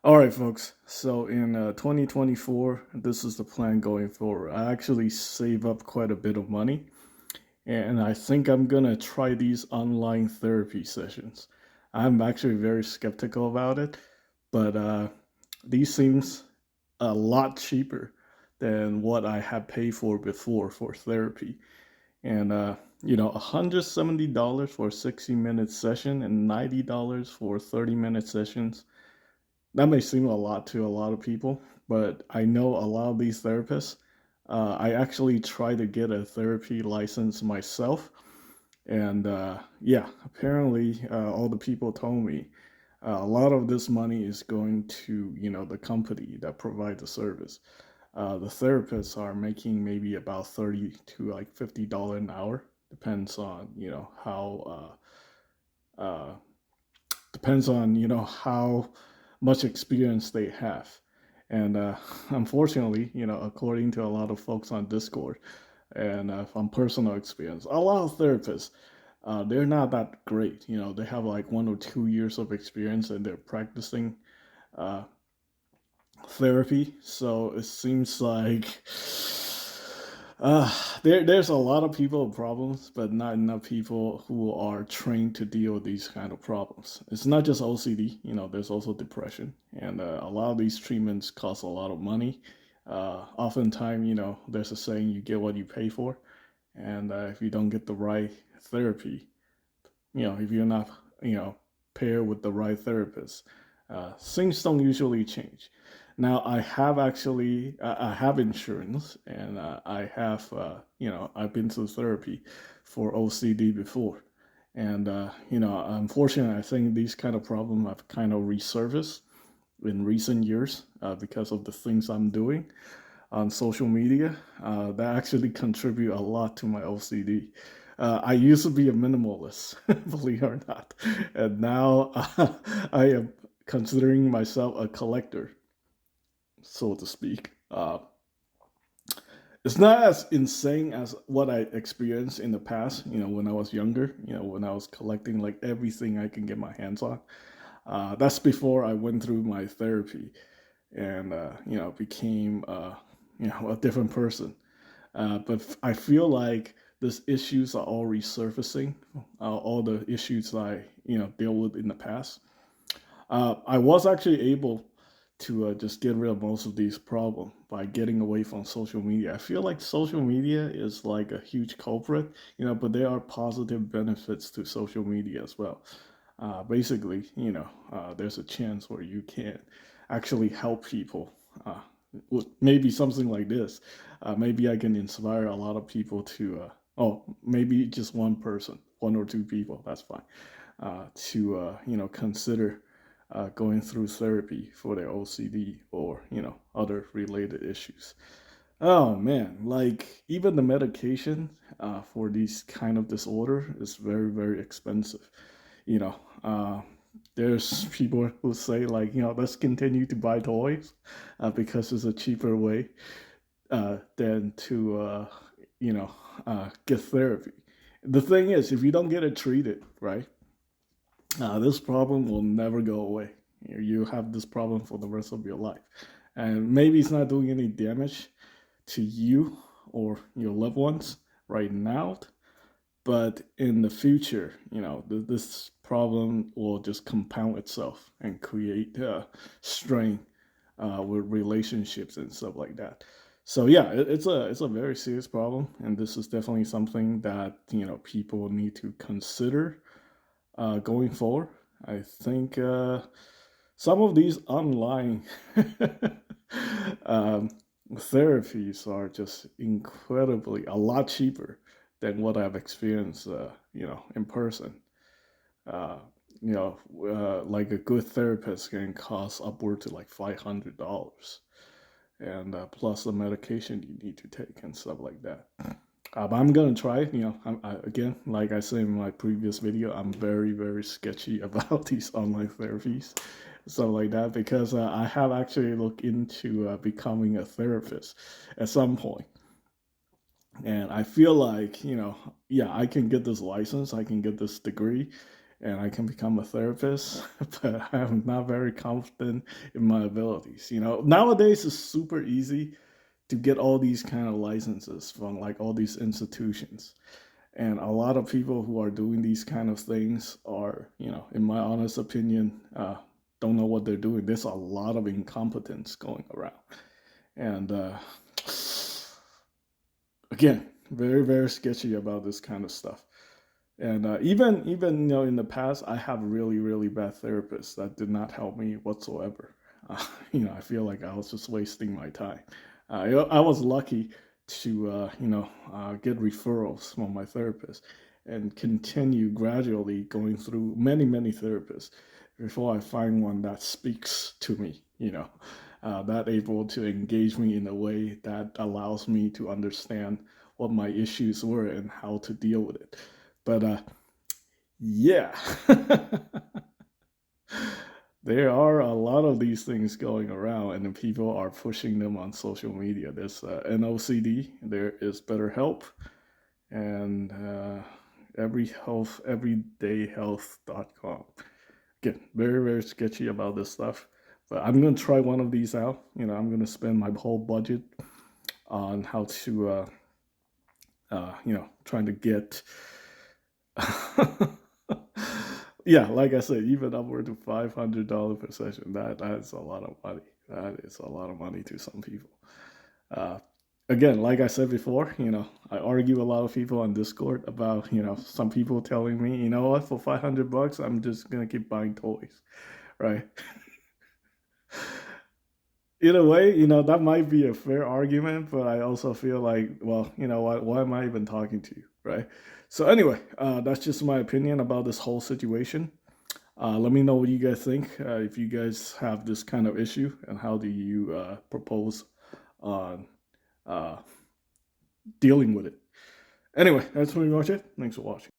All right, folks. So in 2024, this is the plan going forward. I actually save up quite a bit of money, and I think I'm gonna try these online therapy sessions. I'm actually very skeptical about it, but these seems a lot cheaper than what I had paid for before for therapy. And $170 for a 60-minute session and $90 for 30-minute sessions, that may seem a lot to a lot of people, but I know a lot of these therapists. I actually tried to get a therapy license myself, and yeah, apparently all the people told me a lot of this money is going to the company that provide the service. The therapists are making maybe about 30 to like $50 an hour, depends on how depends on how much experience they have. And unfortunately, according to a lot of folks on Discord and from personal experience, a lot of therapists, they're not that great. They have like 1 or 2 years of experience and they're practicing uh, therapy. So it seems like there's a lot of people with problems, but not enough people who are trained to deal with these kind of problems. It's not just OCD, there's also depression. And a lot of these treatments cost a lot of money. Oftentimes, there's a saying, you get what you pay for. And if you don't get the right therapy, if you're not, you know, paired with the right therapist, things don't usually change. Now, I have insurance, and I have, I've been to therapy for OCD before, and unfortunately, I think these kind of problems have kind of resurfaced in recent years because of the things I'm doing on social media that actually contribute a lot to my OCD. I used to be a minimalist, believe it or not, and now I am considering myself a collector, so to speak. It's not as insane as what I experienced in the past. When I was younger. When I was collecting like everything I can get my hands on. That's before I went through my therapy and became a different person. But I feel like these issues are all resurfacing. All the issues I dealt with in the past. I was actually able to just get rid of most of these problems by getting away from social media. I feel like social media is like a huge culprit, but there are positive benefits to social media as well. Basically, there's a chance where you can actually help people. With maybe something like this. Maybe I can inspire a lot of people to, maybe just one person, 1 or 2 people, that's fine, to, consider going through therapy for their OCD or, other related issues. Oh man, like even the medication for these kind of disorder is very, very expensive. You know, uh, there's people who say like, let's continue to buy toys because it's a cheaper way than to, get therapy. The thing is, if you don't get it treated, right, this problem will never go away. You have this problem for the rest of your life. And maybe it's not doing any damage to you or your loved ones right now, but in the future, this problem will just compound itself and create strain with relationships and stuff like that. So yeah, it's a very serious problem, and this is definitely something that people need to consider going forward. I think some of these online um, therapies are just incredibly a lot cheaper than what I've experienced, in person. Uh, like a good therapist can cost upward to like $500, and plus the medication you need to take and stuff like that. But I'm gonna try it. Again, like I said in my previous video, I'm very, very sketchy about these online therapies, stuff like that, because I have actually looked into becoming a therapist at some point, and I feel like yeah, I can get this license, I can get this degree, and I can become a therapist, but I'm not very confident in my abilities. Nowadays it's super easy to get all these kind of licenses from like all these institutions. And a lot of people who are doing these kind of things are, in my honest opinion, don't know what they're doing. There's a lot of incompetence going around. And again, very, very sketchy about this kind of stuff. And even in the past, I have really, really bad therapists that did not help me whatsoever. I feel like I was just wasting my time. I was lucky to get referrals from my therapist and continue gradually going through many, many therapists before I find one that speaks to me. That able to engage me in a way that allows me to understand what my issues were and how to deal with it. But yeah, there are a lot of these things going around, and people are pushing them on social media. There's NOCD, there is BetterHelp, and everydayhealth.com. Again, very, very sketchy about this stuff. But I'm going to try one of these out. I'm going to spend my whole budget on how to, trying to get yeah, like I said, even upward to $500 per session. That's a lot of money. That is a lot of money to some people. Uh, Again, like I said before, I argue a lot of people on Discord about, some people telling me, you know what, for $500, I'm just gonna keep buying toys, right? In a way, that might be a fair argument, but I also feel like, well, why am I even talking to you, right? So anyway, that's just my opinion about this whole situation. Let me know what you guys think. If you guys have this kind of issue, and how do you propose on uh, dealing with it? Anyway, that's pretty much it. Thanks for watching.